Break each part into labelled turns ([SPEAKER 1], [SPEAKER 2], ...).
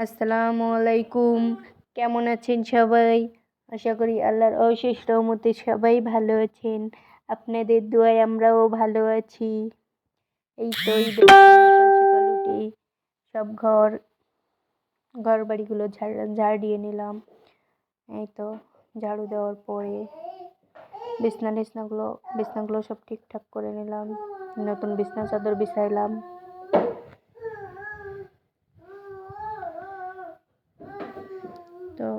[SPEAKER 1] আসসালামু আলাইকুম। কেমন আছেন সবাই? আশা করি আল্লাহর অশেষ রহমতে সবাই ভালো আছেন। আপনাদের দোয়ায় আমরাও ভালো আছি। এই তো ঈদের সকাল সকাল উঠে সব ঘর বাড়িগুলো ঝাড় দিয়ে নিলাম। এই তো ঝাড়ু দেওয়ার পরে বিছনাগুলো সব ঠিকঠাক করে নিলাম। নতুন বিছনা চাদর বিছাইলাম। তো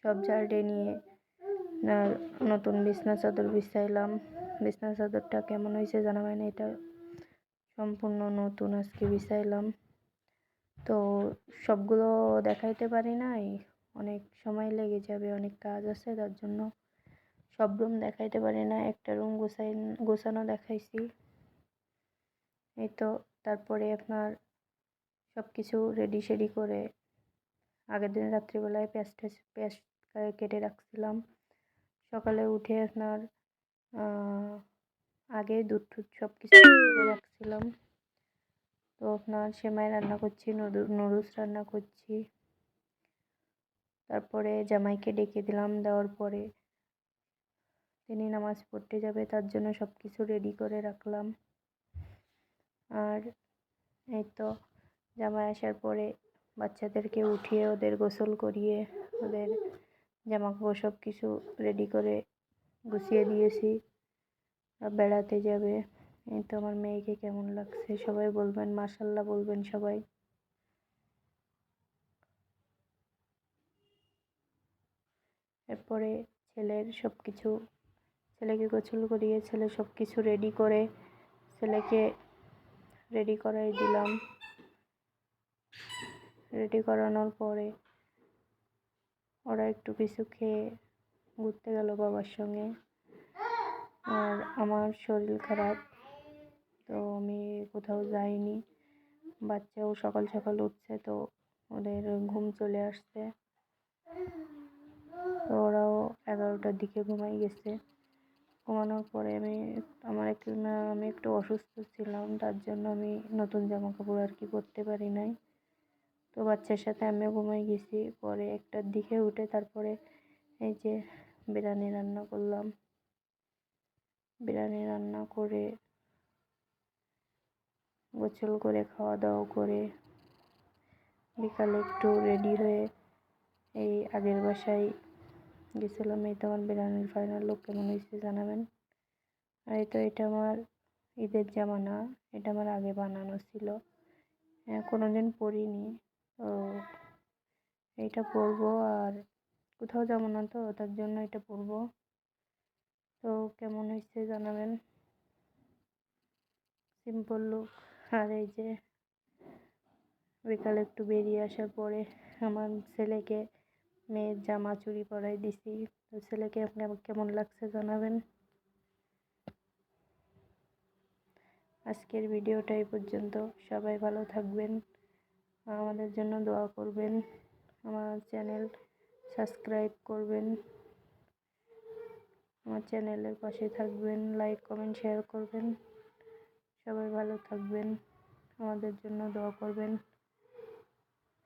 [SPEAKER 1] সব ঝাড়ে নিয়ে নতুন বিছনা চাদর বিছাইলাম। বিছনা চাদরটা কেমন হয়েছে জানাবেন। এটা সম্পূর্ণ নতুন আজকে বিছাইলাম। তো সবগুলো দেখাইতে পারি নাই, অনেক সময় লেগে যাবে, অনেক কাজ আছে, তার জন্য সব রুম দেখাইতে পারি না। একটা রুম গোছানো দেখাইছি। এই তো তারপরে আপনার সব কিছু রেডি সেডি করে আগের দিন রাত্রিবেলায় পেঁয়াজ কেটে রাখছিলাম। সকালে উঠে আপনার আগে দুধ সব কিছু কেটে রাখছিলাম। তো আপনার সেমাই রান্না করছি, নুডলস রান্না করছি। তারপরে জামাইকে ডেকে দিলাম। দেওয়ার পরে তিনি নামাজ পড়তে যাবে, তার জন্য সব কিছু রেডি করে রাখলাম। আর এই তো জামাই আসার পরে বাচ্চাদেরকে উঠিয়ে ওদের গোসল করিয়ে ওদের জামাকাপড় সব কিছু রেডি করে গুছিয়ে দিয়েছি। বেড়াতে যাবে। এই তো আমার মেয়েকে কেমন লাগছে সবাই বলবেন, মাশাআল্লাহ বলবেন সবাই। এরপরে ছেলেকে গোসল করিয়ে ছেলে সব কিছু রেডি করে ছেলেকে রেডি করাই দিলাম। রেডি করানোর পরে ওরা একটু কিছু খেয়ে ঘুরতে গেল বাবার সঙ্গে। আর আমার শরীর খারাপ, তো আমি কোথাও যাইনি। বাচ্চাও সকাল সকাল উঠছে, তো ওদের ঘুম চলে আসছে। তো ওরাও 11টার দিকে ঘুমাই গেছে। ঘুমানোর পরে আমি একটু অসুস্থ ছিলাম, তার জন্য আমি নতুন জামা কাপড় আর কি পরতে পারি নাই। তো বাচ্চার সাথে আমিও ঘুমাই গেছি। পরে 1টার দিকে উঠে তারপরে এই যে বিরিয়ানি রান্না করলাম। বিরিয়ানি রান্না করে গোসল করে খাওয়া দাওয়া করে বিকালে একটু রেডি হয়ে এই আগের বাসায় গেছিলাম। এই তো আমার বিরিয়ানির ফাইনাল লুক কেমন হয়েছে জানাবেন। আর এই তো এটা আমার ঈদের জামা না, এটা আমার আগে বানানো ছিল, কোনোদিন পরিনি। তো এইটা পরবো, আর কোথাও যাবো না, তো তার জন্য এটা পরবো। তো কেমন হয়েছে জানাবেন। Simple look. আর এই যে বিকালে একটু বেরিয়ে আসার পরে আমার ছেলেকে মেয়ের জামা চুড়ি পরাই দিছি। তো ছেলেকে আপনার কেমন লাগছে জানাবেন। আজকের ভিডিওটা এই পর্যন্ত। সবাই ভালো থাকবেন, আমাদের জন্য দোয়া করবেন, আমার চ্যানেল সাবস্ক্রাইব করবেন, আমার চ্যানেলের পাশে থাকবেন, লাইক কমেন্ট শেয়ার করবেন। সবাই ভালো থাকবেন, আমাদের জন্য দোয়া করবেন।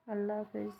[SPEAKER 1] আল্লাহ হাফেজ।